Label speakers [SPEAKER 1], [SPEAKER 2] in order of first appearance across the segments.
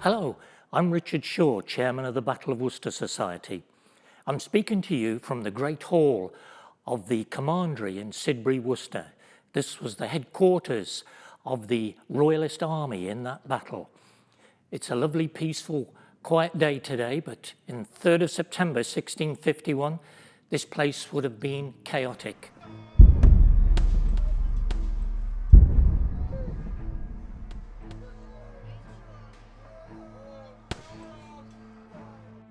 [SPEAKER 1] Hello, I'm Richard Shaw, Chairman of the Battle of Worcester Society. I'm speaking to you from the Great Hall of the Commandery in Sidbury, Worcester. This was the headquarters of the Royalist Army in that battle. It's a lovely, peaceful, quiet day today, but in 3rd of September 1651, this place would have been chaotic.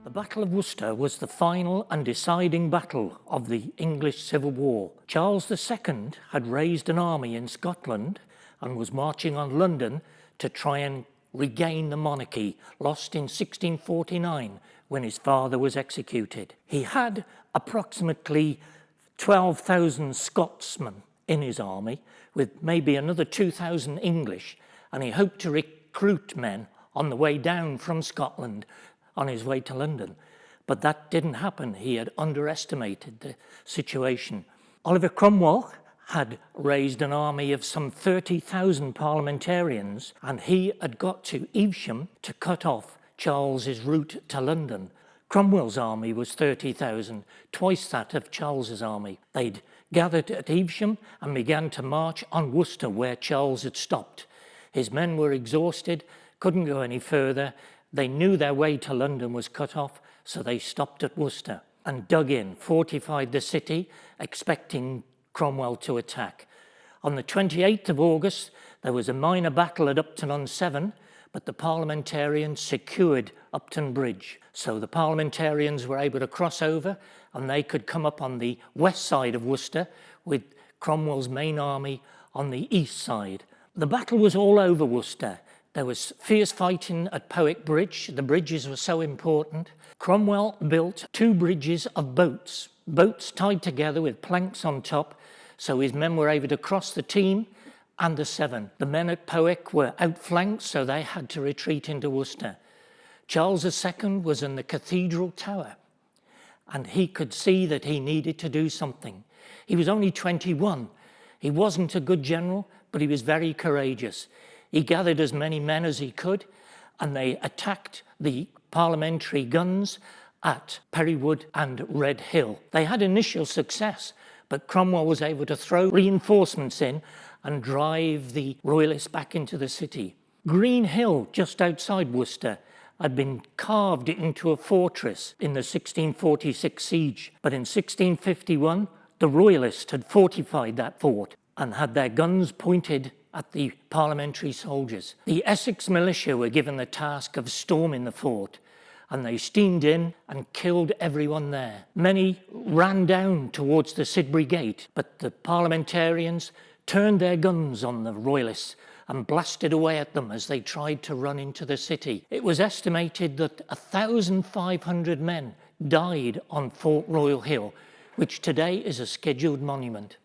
[SPEAKER 1] The Battle of Worcester was the final and deciding battle of the English Civil War. Charles II had raised an army in Scotland and was marching on London to try and regain the monarchy, lost in 1649 when his father was executed. He had approximately 12,000 Scotsmen in his army, with maybe another 2,000 English, and he hoped to recruit men on the way down from Scotland on his way to London. But that didn't happen. He had underestimated the situation. Oliver Cromwell had raised an army of some 30,000 parliamentarians, and he had got to Evesham to cut off Charles's route to London. Cromwell's army was 30,000, twice that of Charles's army. They'd gathered at Evesham and began to march on Worcester, where Charles had stopped. His men were exhausted, couldn't go any further. They knew their way to London was cut off, so they stopped at Worcester and dug in, fortified the city, expecting Cromwell to attack. On the 28th of August, there was a minor battle at Upton-on-Severn, but the parliamentarians secured Upton Bridge. So the parliamentarians were able to cross over, and they could come up on the west side of Worcester with Cromwell's main army on the east side. The battle was all over Worcester. There was fierce fighting at Powick Bridge. The bridges were so important. Cromwell built 2 bridges of boats tied together with planks on top, so his men were able to cross the Teme and the Severn. The men at Powick were outflanked, so they had to retreat into Worcester. Charles II was in the cathedral tower, and he could see that he needed to do something. He was only 21. He wasn't a good general, but he was very courageous. He gathered as many men as he could, and they attacked the parliamentary guns at Perrywood and Red Hill. They had initial success, but Cromwell was able to throw reinforcements in and drive the royalists back into the city. Green Hill, just outside Worcester, had been carved into a fortress in the 1646 siege, but in 1651, the royalists had fortified that fort and had their guns pointed at the parliamentary soldiers. The Essex militia were given the task of storming the fort, and they steamed in and killed everyone there. Many ran down towards the Sidbury Gate, but the parliamentarians turned their guns on the royalists and blasted away at them as they tried to run into the city. It was estimated that 1,500 men died on Fort Royal Hill, which today is a scheduled monument.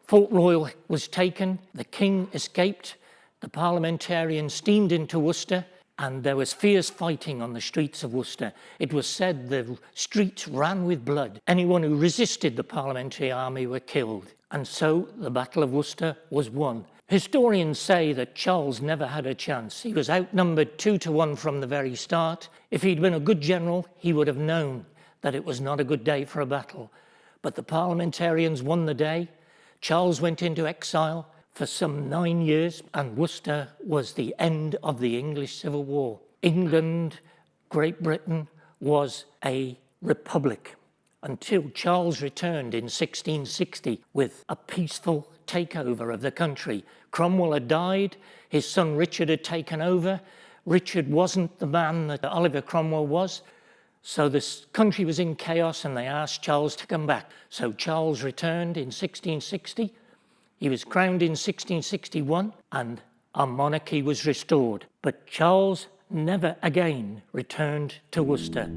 [SPEAKER 1] Fort Royal was taken, the king escaped, the parliamentarians steamed into Worcester, and there was fierce fighting on the streets of Worcester. It was said the streets ran with blood. Anyone who resisted the parliamentary army were killed. And so the Battle of Worcester was won. Historians say that Charles never had a chance. He was outnumbered 2-1 from the very start. If he'd been a good general, he would have known that it was not a good day for a battle. But the parliamentarians won the day. Charles went into exile for some 9 years, and Worcester was the end of the English Civil War. England, Great Britain, was a republic until Charles returned in 1660 with a peaceful takeover of the country. Cromwell had died, his son Richard had taken over. Richard wasn't the man that Oliver Cromwell was. So this country was in chaos, and they asked Charles to come back. So Charles returned in 1660. He was crowned in 1661, and our monarchy was restored. But Charles never again returned to Worcester.